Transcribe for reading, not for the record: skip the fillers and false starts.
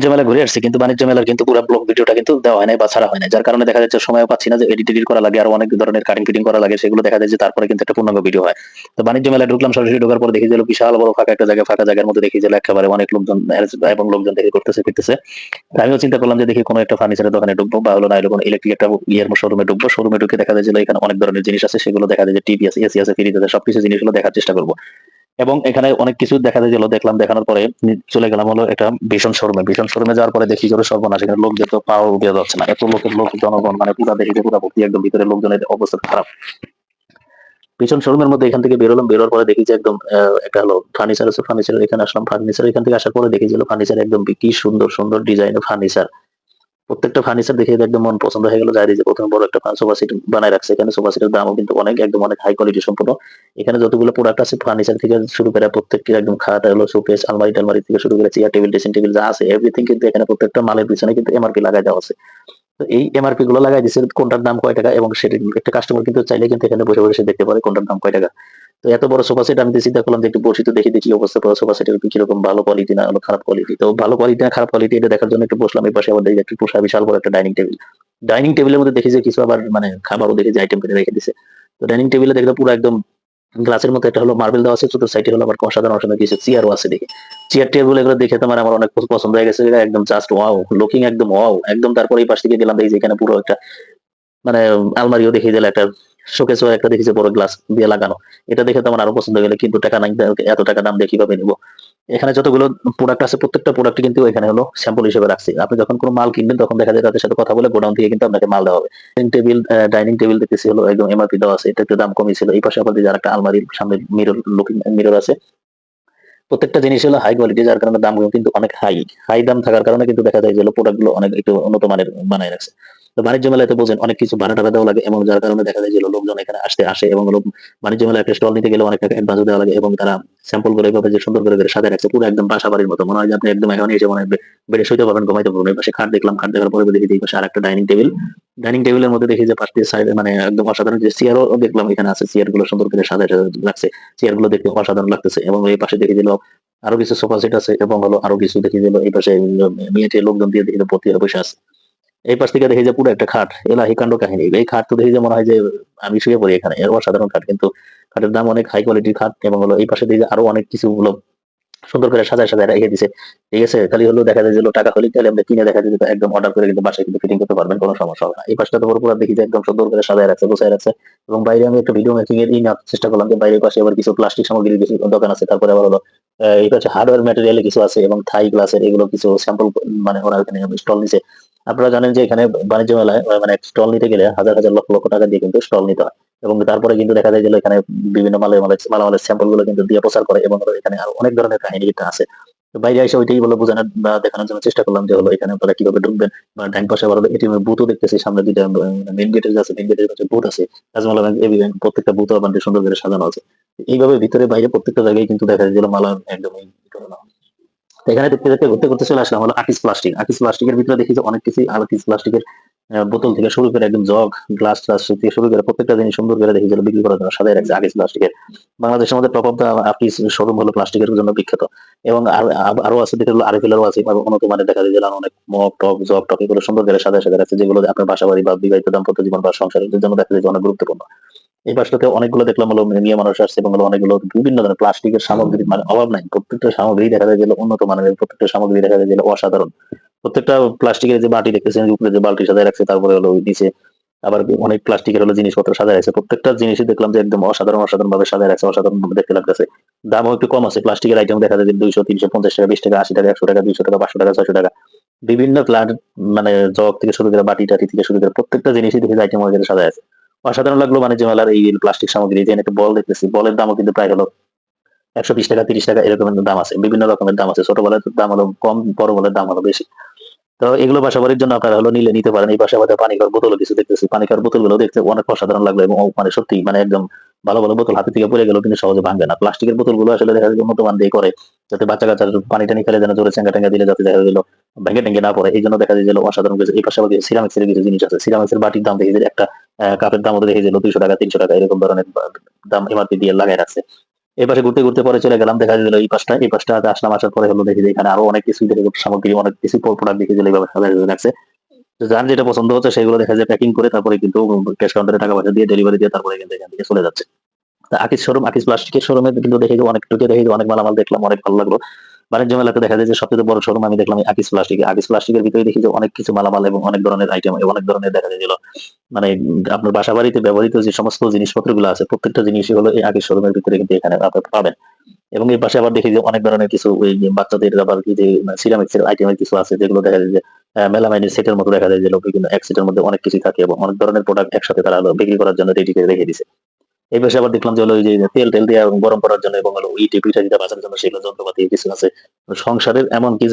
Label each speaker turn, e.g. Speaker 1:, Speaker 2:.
Speaker 1: বাণিজ্য মেলা ঘুরে আসছি, কিন্তু বাণিজ্য মেলার কিন্তু পুরো ব্লগ ভিডিওটা কিন্তু দেওয়া হয় নাই বা ছাড়া হয় নাই, যার কারণে দেখা যাচ্ছে সময়ও পাচ্ছি না যে এডিট করা লাগে, আর অনেক ধরনের কাটিং ফিটিং করা লাগে, সেগুলো দেখা যায় যে তারপরে কিন্তু একটা পূর্ণাঙ্গ ভিডিও হয়। তো বাণিজ্য মেলায় ঢুকলাম, সরাসরি ঢোকার পর দেখি যে বিশাল বড় ফাঁকা একটা জায়গা, ফাঁকা জায়গার মধ্যে দেখি যে একেবারে অনেক লোকজন এবং লোকজন দেখে করতেছে ফিরতেছে। তো আমিও চিন্তা করলাম যে দেখি কোনো একটা ফার্নিচারের দোকানে ঢুকবো, বা হলো না হলো কোনো ইলেকট্রিক একটা ইয়ের শোরুমে ঢুকবো। শোরুমে ঢুকে দেখা যায় যে এখানে অনেক ধরনের জিনিস আছে, সেগুলো দেখা যায় যে টিভি আছে, এসি আছে, ফ্রিজ আছে, সবকিছু জিনিসগুলো দেখার চেষ্টা করবো। এবং এখানে অনেক কিছু দেখা যায়, দেখলাম, দেখানোর পরে চলে গেলাম হলো একটা ভীষণ শোরুমে। ভীষণ শোরুমে যাওয়ার পরে দেখি যে সর্বনাশ, এখানে লোক যেত পাও দেওয়া যাচ্ছে না, এত লোকের লোক জনগণ, মানে পুরা দেখি যে পুরা ভর্তি, একদম ভিতরে লোকজনের অবস্থা খারাপ। ভীষণ শোরুমের মধ্যে এখান থেকে বেরোলাম, বেরোর পরে দেখি যে একদম একটা হলো ফার্নিচার আছে, ফার্নিচারের এখানে আসলাম। ফার্নিচার এখান থেকে আসার পরে দেখি যে ফার্নিচার একদম কি সুন্দর সুন্দর ডিজাইনের ফার্নিচার। প্রত্যেকটা ফার্নিচার দেখে একদম মন পছন্দ হয়ে গেল। যাই যে প্রথমে বড় একটা সোফা সেট বানায় রাখছে, এখানে সোফা সেটের দামও কিন্তু অনেক, একদম অনেক হাই কোয়ালিটি সম্পূর্ণ। এখানে যতগুলো প্রোডাক্ট আছে ফার্নিচার থেকে শুরু করে প্রত্যেকটি একদম খাট হলো, শোকেস, আলমারি টালমারি থেকে শুরু করে চেয়ার টেবিল ড্রেসিং টেবিল যা আছে এভরিথিং কিন্তু এখানে প্রত্যেকটা মালের পিছনে কিন্তু এমআরপি লাগাই দেওয়া আছে। তো এই এমআরপি গুলো লাগাই দিচ্ছে কোনটার দাম কয় টাকা, এবং সেটা একটা কাস্টমার কিন্তু চাইলে কিন্তু এখানে বসে বসে দেখতে পারে কোনটার দাম কয় টাকা। তো এত বড় সোফা সেট আমি চিন্তা করলাম যে একটু বসি, তো দেখি দেখি অবস্থা পুরো সোফা সেটের কিরকম, ভালো কোয়ালিটি না হলো খারাপ কোয়ালিটি। তো ভালো কোয়ালিটি না খারাপ কোয়ালিটি এটা দেখার জন্য একটু বসলাম। এই পাশে আবার দেখি একটু পোষা বিশাল বড় একটা ডাইনিং টেবিল। ডাইনিং টেবিলের মধ্যে দেখি যে কিছু আবার মানে খাবারও দেখি যে আইটেম করে রেখে দিছে। তো ডাইনিং টেবিলে দেখলে পুরো একদম গ্লাসের মতো একটা হলো মার্বেল দেওয়া আছে, চতুর্থ সাইডে হলো আবার অসাধারণ অসাধারণ কিছু চেয়ারও আছে দেখি। চেয়ার টেবিল এগুলো দেখে তোমার আমার অনেক পছন্দ হয়ে গেছে, এটা একদম জাস্ট ওয়াও লুকিং, একদম ওয়াও একদম। তারপরে এই পাশ থেকে গেলাম, দেখি যে এখানে পুরো একটা মানে আলমারিও দেখে দিলে, একটা শোকেসও একটা দেখেছি বড় গ্লাস দিয়ে লাগানো। এটা দেখে তো আমার আরো পছন্দ হয়ে গেল, কিন্তু টাকা নাই, এত টাকা দাম দিয়ে কিভাবে নিবো। এখানে যতগুলো প্রোডাক্ট আছে প্রত্যেকটা প্রোডাক্ট কিন্তু এখানে হলো স্যাম্পল হিসেবে রাখছি। আপনি যখন কোনো মাল কিনবেন তখন দেখা যায় তাদের সাথে কথা বলে গোডাউন থেকে কিন্তু আপনাকে মাল দেওয়া হবে। ডাইনিং টেবিল দেখতেছি হলো একদম এমআরপি দেওয়া আছে, এটা একটু দাম কমই ছিল। এই পাশে আবার যে আরেকটা আলমারির সামনে মিরর, লুকিং মিরর আছে। প্রত্যেকটা জিনিস হলো হাই কোয়ালিটি, যার কারণে দামগুলো কিন্তু অনেক হাই। হাই দাম থাকার কারণে কিন্তু দেখা যায় যে প্রোডাক্ট গুলো অনেক একটু উন্নত মানের বানায় রাখছে। তো বাণিজ্য মেলায় তো বোঝেন অনেক কিছু ভাড়া টাড়া দেওয়া লাগে, এবং যার কারণে দেখা যায় যে লোকজন এখানে আসে, এবং বাণিজ্য মেলায় একটা স্টল নিতে গেলে অনেক টাকা অ্যাডভান্স দেওয়া লাগে, এবং তারা স্যাম্পল করে এভাবে যে সুন্দর করে সাজায় রাখছে পুরো একদম বাসা বাড়ির মতো। মনে হয় যে আপনি একদম এখন এসে মনে হয় বেডে শুইতে পারবেন, ঘুমাইতে পারবেন। এই পাশে খাট দেখলাম, খাট দেখার পরে দেখি এই পাশে আরেকটা ডাইনিং টেবিল। ডাইনিং টেবিলের মধ্যে দেখি যে পাশে সাইডে মানে একদম অসাধারণ যে চেয়ারও দেখলাম এখানে আছে, চেয়ার গুলো সুন্দর করে সাজায় রাখছে। চেয়ার গুলো দেখতে অসাধারণ লাগতেছে। এবং এই পাশে দেখি দিল আরো কিছু সোফা সেট আছে, এবং হলো আরো কিছু দেখি দিল এই পাশে মিলিটারি লোকজন দিয়ে দেখি ভর্তি হয়ে বসে আছে। এই পাশ থেকে দেখি যে পুরো একটা খাট, এলাহি কাণ্ড কাহিনী। এই খাট তো দেখি যে মনে হয় যে আমি শুয়ে পড়ি এখানে, এর অসাধারণ খাট। কিন্তু খাটের দাম অনেক, হাই কোয়ালিটির খাট। এবং হলো এই পাশে দেখি যে আরো অনেক কিছু হলো সুন্দর করে সাজায় সাজায় রেখে দিছে। ঠিক আছে, খালি হলো দেখা যায় যে টাকা হলে তাহলে আমরা কিনে দেখা যায় যে একদম অর্ডার করে কিন্তু বাসায় কিন্তু ফিটিং করতে পারবেন, কোনো সমস্যা হবে না। এই পাশটা তো পুরো দেখি যে একদম সুন্দর করে সাজায় রাখছে, গোছায় রাখছে। এবং বাইরে আমি একটা ভিডিও মেকিং এর নেওয়ার চেষ্টা করলাম, যে বাইরের পাশে আবার কিছু প্লাস্টিক সামগ্রীর কিছু দোকান আছে। তারপরে আবার হলো এই হচ্ছে হার্ডওয়্যার ম্যাটেরিয়াল কিছু আছে, এবং থাই গ্লাসের এগুলো কিছু স্যাম্পল মানে ওরা এখানে স্টল নিছে। আপনারা জানেন যে এখানে বাণিজ্য মেলায় মানে স্টল নিতে গেলে হাজার হাজার লক্ষ লক্ষ টাকা দিয়ে কিন্তু স্টল নিতে হয়। এবং তারপরে কিন্তু দেখা যায় যে এখানে বিভিন্ন মালামালের স্যাম্পল গুলো কিন্তু দিয়ে প্রচার করে, এবং এখানে আরো অনেক ধরনের কাহিনী কিন্তু আছে। তো বাইরে এসে ওইটাই বলে বোঝানোর বা দেখানোর জন্য চেষ্টা করলাম যে হলো এখানে আপনারা কিভাবে ঢুকবেন। বা ডাইন পাশে আবার এটিএম এর বুথও দেখতেছি, সামনে দুইটা মেইন গেটের কাছে, মেইন গেটের কাছে বুথ আছে। তাজমহল ব্যাংক এবি ব্যাংক প্রত্যেকটা বুথ আবার সুন্দর করে সাজানো আছে। এইভাবে ভিতরে বাইরে প্রত্যেকটা জায়গায় কিন্তু দেখা যায় যে মালা একদমই করে না। তো এখানে দেখতে দেখতে ঘুরতে ঘুরতে চলে আসলাম হলো আর্টিস্ট প্লাস্টিক। আর্টিস্ট প্লাস্টিকের ভিতরে দেখি যে অনেক কিছু আর্টিস্ট প্লাস্টিকের বোতল থেকে শুরু করে একদম জগ, গ্লাস টাস থেকে শুরু করে প্রত্যেকটা জিনিস সুন্দর করে দেখি যে বিক্রি করার জন্য সাজায় রাখছে আর্টিস্ট প্লাস্টিকের। বাংলাদেশের মধ্যে top of the artist showroom হলো প্লাস্টিকের জন্য বিখ্যাত। এবং আরো আছে দেখে আরএফএলেরও আছে, এবং উন্নত মানের দেখা যায় যে অনেক মগ টপ জগ টপ এগুলো সুন্দর করে সাজায় সাজায় রাখছে, যেগুলো আপনার বাসা বাড়ি বা বিবাহিত দাম্পত্য জীবন বা সংসারের জন্য দেখা যায় যে অনেক গুরুত্বপূর্ণ। এই পাশটাতে অনেকগুলো দেখলাম হলো মেয়ে মানুষ আসছে, এবং হলো অনেকগুলো বিভিন্ন ধরনের প্লাস্টিকের সামগ্রী, মানে অভাব নাই। প্রত্যেকটা সামগ্রী দেখা যায় যে উন্নত মানের, প্রত্যেকটা সামগ্রী দেখা যায় যে অসাধারণ। প্রত্যেকটা প্লাস্টিকের যে বাটি দেখতেছেন, উপরে যে বালতি সাজায় রাখছে, তারপরে হলো নিচে আবার অনেক প্লাস্টিকের হলো জিনিসপত্র সাজায় রাখছে। প্রত্যেকটা জিনিসই দেখলাম যে একদম অসাধারণ অসাধারণ ভাবে সাজায় রাখছে, অসাধারণ ভাবে দেখতে লাগতেছে। দামও একটু কম আছে। প্লাস্টিকের আইটেম দেখা যায় যে 200, 300, 50 টাকা, 20 টাকা, 80 টাকা, 100 টাকা, 200 টাকা, 500 টাকা, 600 টাকা। বিভিন্ন প্লান্ট মানে জগ থেকে শুরু করে বাটি টাটি থেকে শুরু করে প্রত্যেকটা জিনিসই দেখে আইটেম অনুযায়ী সাজায় আছে। অসাধারণ লাগলো বাণিজ্য মেলার এই প্লাস্টিক সামগ্রী। যে একটা বল দেখতেছি, বলের দামও কিন্তু প্রায় হলো 120 টাকা, 30 টাকা এরকম দাম আছে। বিভিন্ন রকমের দাম আছে, ছোট বলের দাম হলো কম, বড় বলের দাম হলো বেশি। তো এগুলো বাসাবাড়ির জন্য আপনারা হলো নিতে পারেন। এই পাশে আমাদের পানি খাওয়ার বোতলও কিছু দেখতেছি, পানি খাওয়ার বোতল গুলো দেখতে অনেক অসাধারণ লাগলো, এবং মানে সত্যি মানে একদম ভালো ভালো বোতল হাতে থেকে পড়ে গেল কিন্তু সহজে ভাঙবে না। প্লাস্টিকের বোতল গুলো আসলে দেখা যায় উন্নত মান দিয়ে করে, যাতে বাচ্চা কাচ্চা পানি টানি খেলে যেন জোরে চেঙ্গা টেঙ্গা দিলে যাতে দেখা গেল ভেঙে টেঙ্গে না পড়ে, এই জন্য দেখা যায় যে অসাধারণ কিছু। এই পাশে আমাদের সিরামিক্সের কিছু জিনিস আছে। সিরামিক্সের বাটির দাম দেখে যে একটা কাপের দাম দেখে যে 200 টাকা, 300 টাকা এরকম ধরনের দাম এমআরপি দিয়ে লাগাই রাখছে। এই পাশে ঘুরতে ঘুরতে পরে চলে গেলাম, দেখা গেল এই পাশটা আসলাম, আসার পরে হলো দেখি যে এখানে আরো অনেক কিছু দেখে সামগ্রী, অনেক কিছু প্রোডাক্ট দেখে গেলে এইভাবে সাজানো রাখছে। তো যার যেটা পছন্দ হচ্ছে সেগুলো দেখা যায় প্যাকিং করে তারপরে কিন্তু ক্যাশ কাউন্টারে টাকা পয়সা দিয়ে ডেলিভারি দিয়ে তারপরে কিন্তু এখান থেকে চলে যাচ্ছে। তা আকিজ শোরুম, আকিজ প্লাস্টিকের শোরুমে কিন্তু দেখে যে অনেক ঢুকে দেখে যে অনেক মালামাল দেখলাম, অনেক ভালো লাগলো। বাণিজ্য মেলাতে দেখা যায় যে সবচেয়ে বড় শোরুম আমি দেখলাম এই আকিজ প্লাস্টিক। আকিজ প্লাস্টিকের ভিতরে দেখি যে অনেক কিছু মালামাল এবং অনেক ধরনের আইটেম, অনেক ধরনের দেখা যায় যেগুলো মানে আপনার বাসা বাড়িতে ব্যবহৃত যে সমস্ত জিনিসপত্র গুলো আছে প্রত্যেকটা জিনিসই হলো এই আকিজ শোরুমের ভিতরে কিন্তু এখানে আপনি পাবেন। এবং এই পাশে আবার দেখি যে অনেক ধরনের কিছু ওই যে বাচ্চাদের আবার কি যে সিরামিক্স এর আইটেমের কিছু আছে যেগুলো দেখা যায় যে মেলামাইনের সেটের মতো দেখা যায় যে বিভিন্ন এক সেটের মধ্যে অনেক কিছু থাকে এবং অনেক ধরনের প্রোডাক্ট একসাথে তারা হলো বিক্রি করার জন্য রেডি করে রেখে দিছে। এই পাশে আবার দেখলাম যে হলো ওই যে তেল টেল দিয়ে গরম করার জন্য এবং হলো পিঠা টিঠা ভাজার জন্য সেগুলো যন্ত্রপাতি কিছু আছে। সংসারের এমন কি